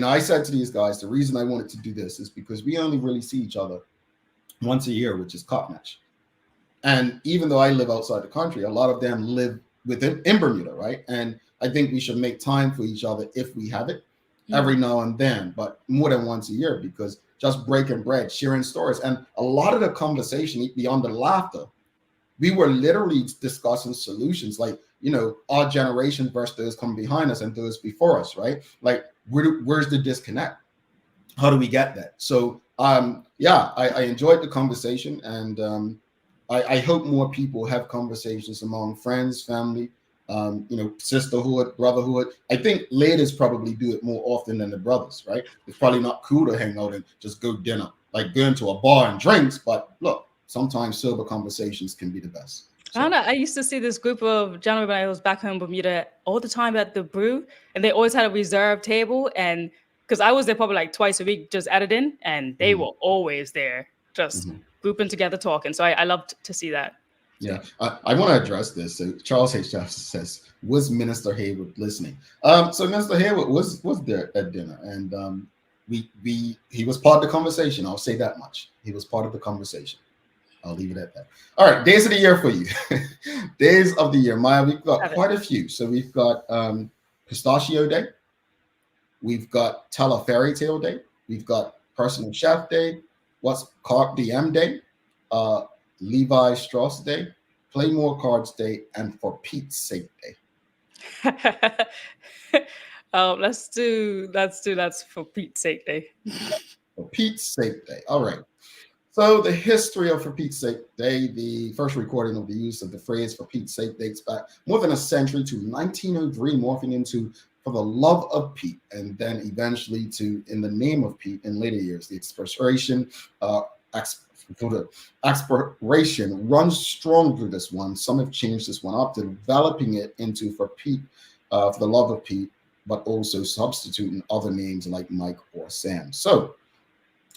I said to these guys, the reason I wanted to do this is because we only really see each other once a year, which is Cup Match. And even though I live outside the country, a lot of them live in Bermuda, right? And I think we should make time for each other if we have it every now and then, but more than once a year, because just breaking bread, sharing stories. And a lot of the conversation beyond the laughter, we were literally discussing solutions, like, our generation versus those coming behind us and those before us, right? Like, where's the disconnect? How do we get that? So, I enjoyed the conversation, and I hope more people have conversations among friends, family, sisterhood, brotherhood. I think ladies probably do it more often than the brothers, right? It's probably not cool to hang out and just go dinner, like going to a bar and drinks. But look, sometimes sober conversations can be the best. So. I don't know. I used to see this group of gentlemen when I was back home in Bermuda all the time at the brew, and they always had a reserved table. And because I was there probably like twice a week, just editing, and they were always there, just grouping together, talking. So I loved to see that. Yeah, I want to address this. So Charles H. Johnson says, was Minister Hayward listening? So Minister Hayward was there at dinner, and he was part of the conversation. I'll say that much. He was part of the conversation. I'll leave it at that. All right, days of the year for you. Days of the year, Maya. We've got quite a few. So we've got Pistachio Day. We've got Tell a Fairy Tale Day. We've got Personal Chef Day. What's Carp DM Day? Levi Strauss Day, Play More Cards Day, and For Pete's Sake Day. That's For Pete's Sake Day. For Pete's Sake Day. All right. So the history of For Pete's Sake Day, the first recording of the use of the phrase for Pete's sake dates back more than a century to 1903, morphing into for the love of Pete, and then eventually to in the name of Pete in later years. The expiration runs strong through this one. Some have changed this one up, developing it into for Pete, for the love of Pete, but also substituting other names like Mike or Sam. So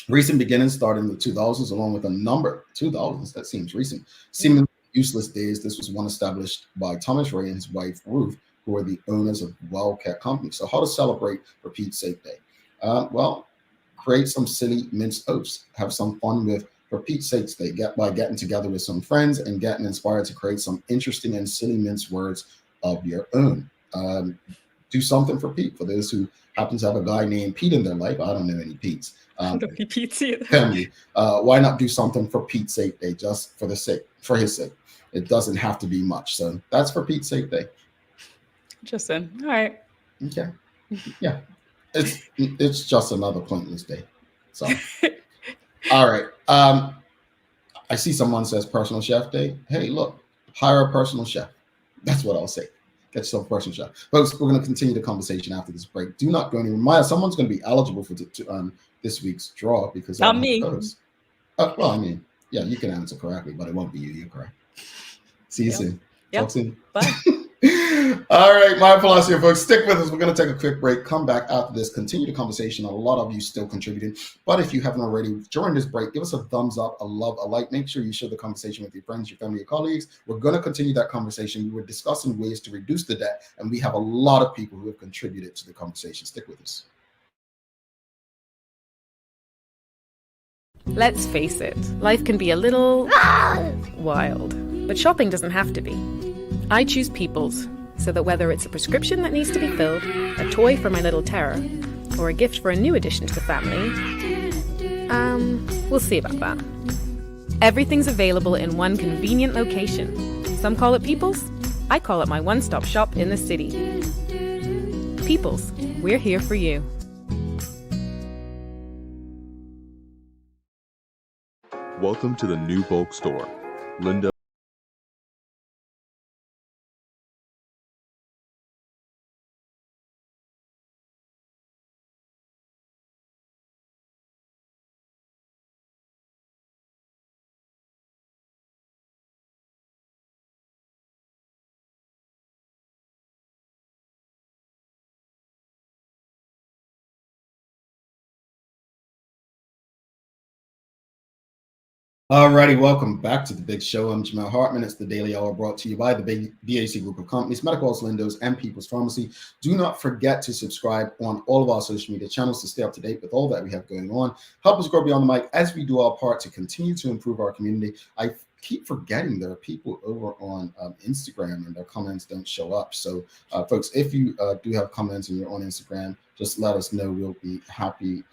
recent beginnings started in the 2000s, along with a number 2000s. That seems recent. Seemingly useless days. This was one established by Thomas Ray and his wife Ruth, who are the owners of well-kept companies. So, how to celebrate For Pete's Sake Day? Well, create some silly minced oats. Have some fun with For Pete's Sake Day. By getting together with some friends and getting inspired to create some interesting and silly minced words of your own. Do something for Pete. For those who happen to have a guy named Pete in their life, I don't know any Pete's. Family. Why not do something for Pete's Sake Day, just for his sake? It doesn't have to be much. So that's For Pete's Sake Day. Interesting. All right. Okay. Yeah. It's just another pointless day. So all right. I see someone says personal chef day. Hey, look, hire a personal chef. That's what I'll say. Get yourself a personal chef. Folks, we're going to continue the conversation after this break. Do not go anywhere. Maya, someone's going to be eligible for this week's draw because not me. Well, I mean, yeah, you can answer correctly, but it won't be you. You're correct. See you soon. Yep. Talk soon. Bye. All right, my philosophy, folks. Stick with us. We're going to take a quick break. Come back after this. Continue the conversation. A lot of you still contributing, but if you haven't already, during this break, give us a thumbs up, a love, a like. Make sure you share the conversation with your friends, your family, your colleagues. We're going to continue that conversation. We were discussing ways to reduce the debt, and we have a lot of people who have contributed to the conversation. Stick with us. Let's face it, life can be a little wild, but shopping doesn't have to be. I choose People's, so that whether it's a prescription that needs to be filled, a toy for my little terror, or a gift for a new addition to the family, we'll see about that. Everything's available in one convenient location. Some call it People's, I call it my one-stop shop in the city. People's, we're here for you. Welcome to the new bulk store. Linda. Alrighty, welcome back to the Big Show. I'm Jamal Hartman. It's the Daily Hour brought to you by the BAC Group of Companies, Medicals, Lindos, and People's Pharmacy. Do not forget to subscribe on all of our social media channels to stay up to date with all that we have going on. Help us grow beyond the mic as we do our part to continue to improve our community. I keep forgetting there are people over on Instagram and their comments don't show up. So, folks, if you do have comments and you're on Instagram, just let us know. We'll be happy.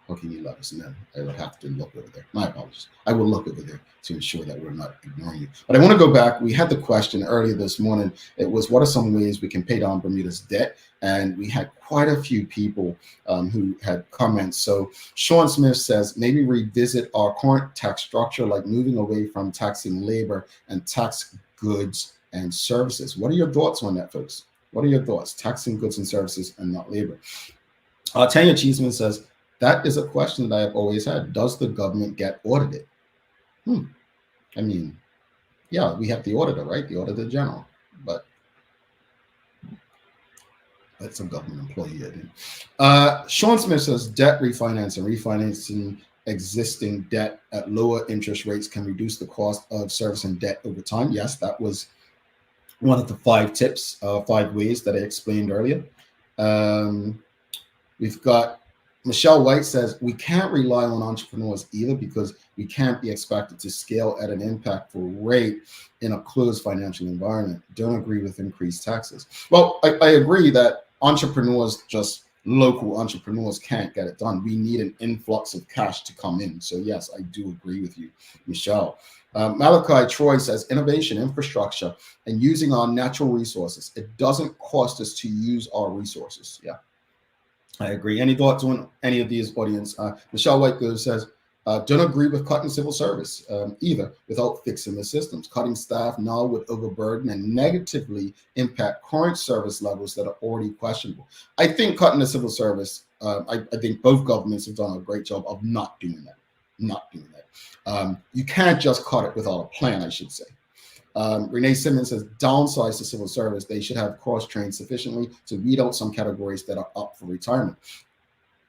How can you let us know? I will have to look over there. My apologies. I will look over there to ensure that we're not ignoring you. But I want to go back. We had the question earlier this morning. It was, what are some ways we can pay down Bermuda's debt? And we had quite a few people who had comments. So Sean Smith says, maybe revisit our current tax structure, like moving away from taxing labor and tax goods and services. What are your thoughts on that, folks? What are your thoughts? Taxing goods and services and not labor. Tanya Cheeseman says, that is a question that I have always had. Does the government get audited? I mean, yeah, we have the auditor, right? The auditor general, but that's a government employee, I think. Sean Smith says debt refinancing existing debt at lower interest rates can reduce the cost of servicing debt over time. Yes, that was one of the 5 tips, 5 ways that I explained earlier. We've got Michelle White says, we can't rely on entrepreneurs either because we can't be expected to scale at an impactful rate in a closed financial environment. Don't agree with increased taxes. Well, I agree that local entrepreneurs can't get it done. We need an influx of cash to come in. So yes, I do agree with you, Michelle. Malachi Troy says, innovation, infrastructure, and using our natural resources. It doesn't cost us to use our resources. Yeah. I agree. Any thoughts on any of these, audience? Michelle Whitefield says, Don't agree with cutting civil service either without fixing the systems. Cutting staff now would overburden and negatively impact current service levels that are already questionable. I think cutting the civil service, I think both governments have done a great job of not doing that. You can't just cut it without a plan, I should say. Renee Simmons says, downsize the civil service. They should have cross-trained sufficiently to weed out some categories that are up for retirement.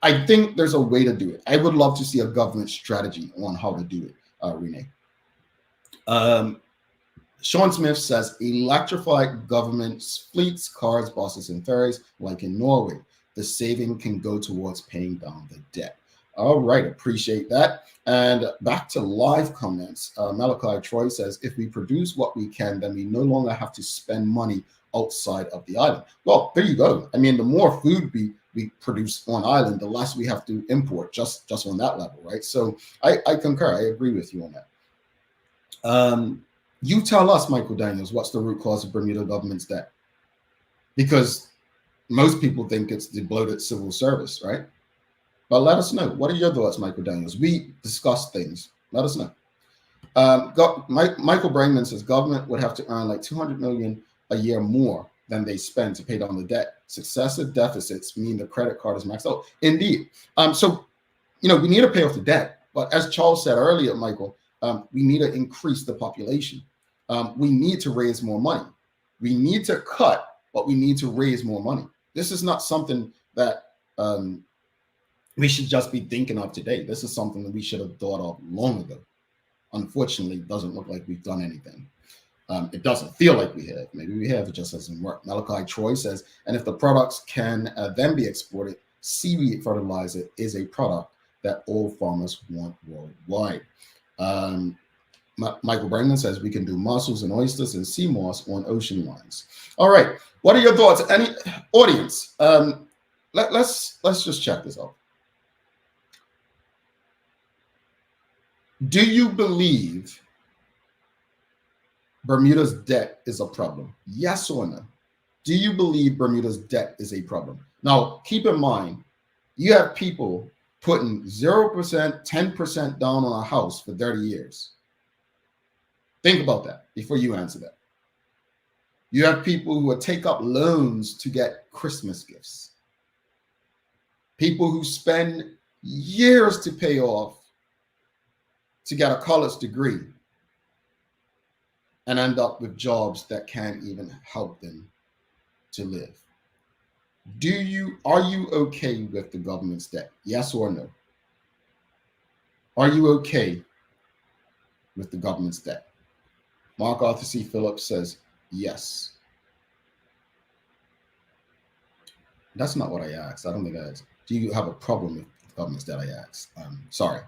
I think there's a way to do it. I would love to see a government strategy on how to do it, Renee. Sean Smith says, electrify government fleets, cars, buses, and ferries, like in Norway. The saving can go towards paying down the debt. All right, appreciate that. And back to live comments. Malachi Troy says, if we produce what we can, then we no longer have to spend money outside of the island. Well, there you go. I mean, the more food we produce on island, the less we have to import just on that level, right? So I concur. I agree with you on that. You tell us, Michael Daniels, what's the root cause of Bermuda government's debt? Because most people think it's the bloated civil service, right? But let us know. What are your thoughts, Michael Daniels? We discuss things. Let us know. Michael Brangman says government would have to earn like $200 million a year more than they spend to pay down the debt. Successive deficits mean the credit card is maxed out. Indeed. So, we need to pay off the debt. But as Charles said earlier, Michael, we need to increase the population. We need to raise more money. We need to cut, but we need to raise more money. This is not something that we should just be thinking of today. This is something that we should have thought of long ago. Unfortunately, it doesn't look like we've done anything. It doesn't feel like we have. Maybe we have, it just doesn't work. Malachi Troy says, and if the products can then be exported, seaweed fertilizer is a product that all farmers want worldwide. Michael Brandon says we can do mussels and oysters and sea moss on ocean lines. All right. What are your thoughts? Any audience? Let's just check this out. Do you believe Bermuda's debt is a problem? Yes or no? Do you believe Bermuda's debt is a problem? Now, keep in mind, you have people putting 0%, 10% down on a house for 30 years. Think about that before you answer that. You have people who will take up loans to get Christmas gifts. People who spend years to pay off to get a college degree and end up with jobs that can't even help them to live. Are you okay with the government's debt? Yes or no? Are you okay with the government's debt? Mark Arthur C. Phillips says yes. That's not what I asked. I don't think I asked. Do you have a problem with the government's debt? I asked. Sorry.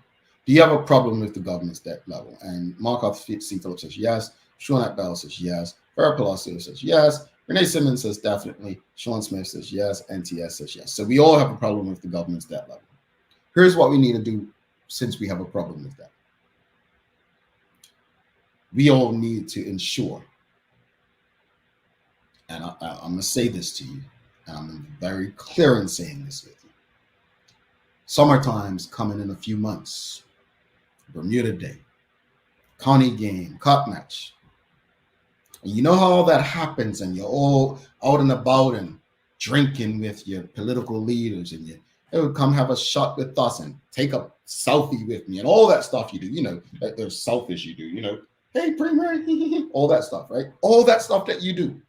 Do you have a problem with the government's debt level? And Mark Arthur C. Phillips says yes. Sean Bell says yes. Farrah Palacio says yes. Renee Simmons says definitely. Sean Smith says yes. NTS says yes. So we all have a problem with the government's debt level. Here's what we need to do since we have a problem with that. We all need to ensure, and I'm going to say this to you, and I'm very clear in saying this with you. Summertime's coming in a few months. Bermuda Day, county game, cup match. And you know how all that happens, and you're all out and about and drinking with your political leaders, and you come have a shot with us and take a selfie with me and all that stuff you do. That there's selfish you do, hey, Premier, all that stuff, right? All that stuff that you do.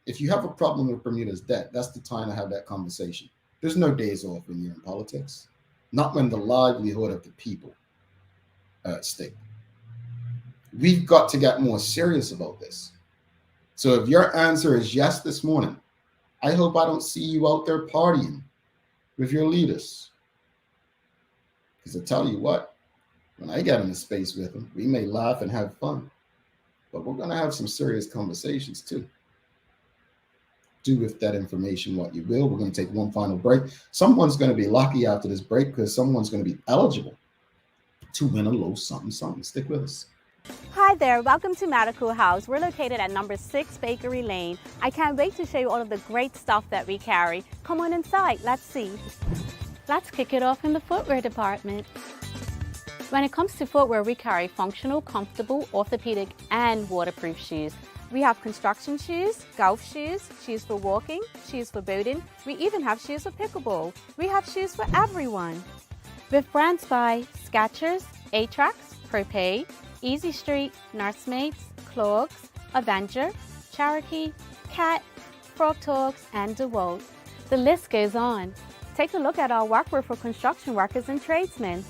If you have a problem with Bermuda's debt, that's the time to have that conversation. There's no days off when you're in politics, not when the livelihood of the people are at stake. We've got to get more serious about this. So if your answer is yes this morning, I hope I don't see you out there partying with your leaders. Because I tell you what, when I get in a space with them, we may laugh and have fun, but we're going to have some serious conversations too. Do with that information what you will. We're going to take one final break. Someone's going to be lucky after this break because someone's going to be eligible to win a little something. Stick with us. Hi there, welcome to Medical House. We're located at number 6 Bakery Lane. I can't wait to show you all of the great stuff that we carry. Come on inside, let's see. Let's kick it off in the footwear department. When it comes to footwear, we carry functional, comfortable, orthopedic, and waterproof shoes. We have construction shoes, golf shoes, shoes for walking, shoes for boating. We even have shoes for pickleball. We have shoes for everyone. With brands by Skechers, Atrax, Propay, Easy Street, Nursemates, Clogs, Avenger, Cherokee, Cat, Frog Talks, and DeWalt. The list goes on. Take a look at our workwear for construction workers and tradesmen.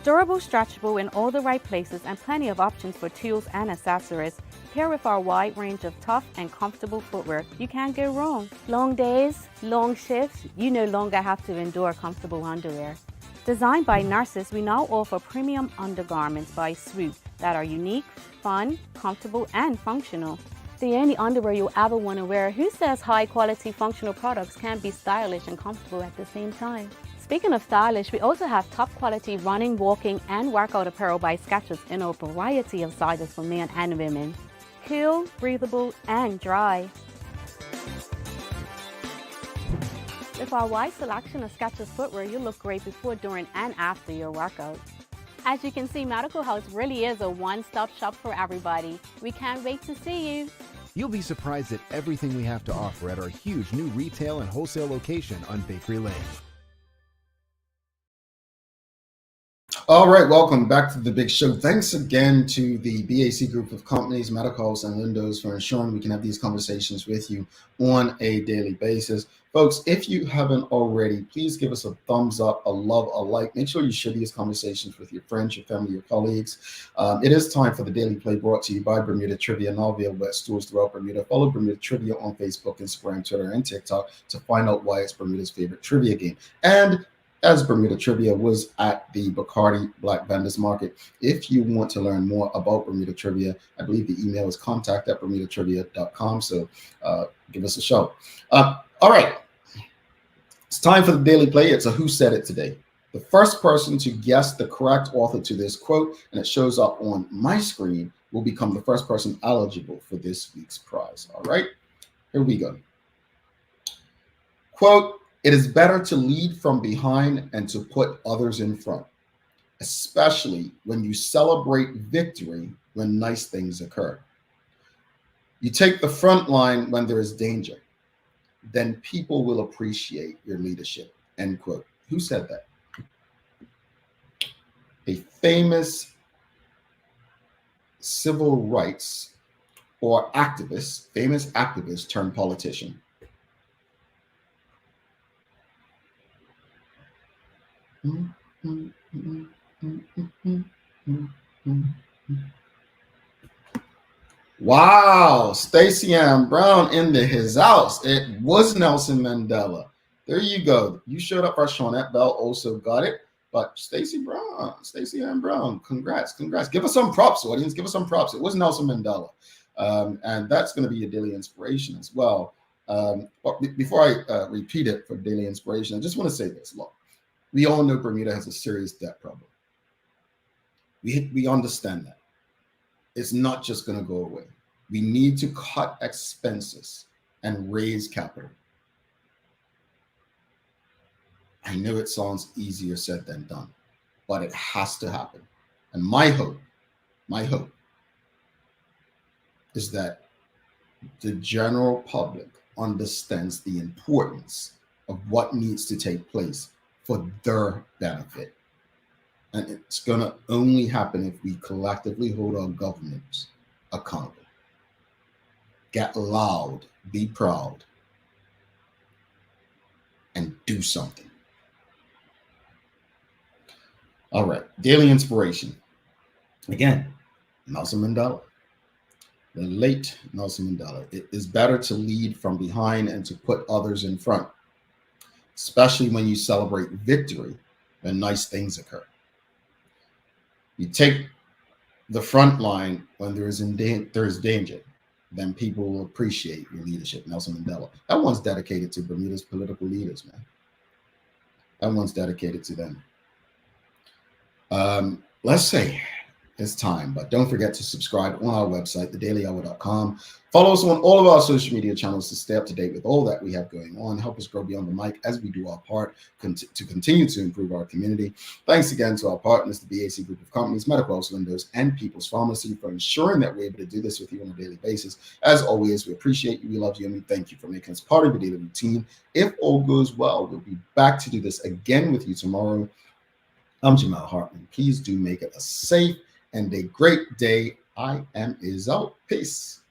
Durable, stretchable in all the right places, and plenty of options for tools and accessories. Here with our wide range of tough and comfortable footwear, you can't go wrong. Long days, long shifts, you no longer have to endure comfortable underwear. Designed by nurses, we now offer premium undergarments by Swoop that are unique, fun, comfortable, and functional. The only underwear you'll ever want to wear. Who says high-quality functional products can't be stylish and comfortable at the same time? Speaking of stylish, we also have top-quality running, walking, and workout apparel by Skechers in a variety of sizes for men and women. Cool, breathable, and dry. With our wide selection of Skechers footwear, you'll look great before, during, and after your workout. As you can see, Medical House really is a one-stop shop for everybody. We can't wait to see you. You'll be surprised at everything we have to offer at our huge new retail and wholesale location on Bakery Lane. All right, welcome back to the big show. Thanks again to the BAC group of companies, Medicals and Lindos, for ensuring we can have these conversations with you on a daily basis. Folks, if you haven't already, please give us a thumbs up, a love, a like. Make sure you share these conversations with your friends, your family, your colleagues. It is time for the Daily Play, brought to you by Bermuda Trivia, now available at stores throughout Bermuda. Follow Bermuda Trivia on Facebook, Instagram, Twitter, and TikTok to find out why it's Bermuda's favorite trivia game. And as Bermuda Trivia was at the Bacardi Black Vendors Market, if you want to learn more about Bermuda Trivia, I believe the email is contact@bermudatrivia.com. So give us a shout. All right. It's time for the Daily Play. It's a Who Said It today. The first person to guess the correct author to this quote, and it shows up on my screen, will become the first person eligible for this week's prize. All right. Here we go. Quote, "It is better to lead from behind and to put others in front, especially when you celebrate victory when nice things occur. You take the front line when there is danger. Then people will appreciate your leadership." End quote. Who said that? A famous civil rights or activist, famous activist turned politician. Wow, Stacey Ann Brown into his house. It was Nelson Mandela. There you go. You showed up. Our Shawnette Bell also got it. But Stacey Ann Brown, congrats. Give us some props, audience. Give us some props. It was Nelson Mandela. And that's going to be a daily inspiration as well. But before I repeat it for daily inspiration, I just want to say this. Look, we all know Bermuda has a serious debt problem. We understand that. It's not just going to go away. We need to cut expenses and raise capital. I know it sounds easier said than done, but it has to happen. And my hope is that the general public understands the importance of what needs to take place for their benefit. And it's going to only happen if we collectively hold our governments accountable. Get loud, be proud, and do something. All right, daily inspiration. Again, Nelson Mandela, the late Nelson Mandela. It is better to lead from behind and to put others in front, especially when you celebrate victory when nice things occur. You take the front line when there is danger, then people will appreciate your leadership. Nelson Mandela. That one's dedicated to Bermuda's political leaders, man. That one's dedicated to them. Let's say it's time. But don't forget to subscribe on our website, thedailyhour.com. Follow us on all of our social media channels to stay up to date with all that we have going on. Help us grow beyond the mic as we do our part to continue to improve our community. Thanks again to our partners, the BAC Group of Companies, Medical House Windows, and People's Pharmacy for ensuring that we're able to do this with you on a daily basis. As always, we appreciate you, we love you, and we thank you for making us part of your daily routine. If all goes well, we'll be back to do this again with you tomorrow. I'm Jamal Hartman. Please do make it a safe and a great day. I am out. Peace.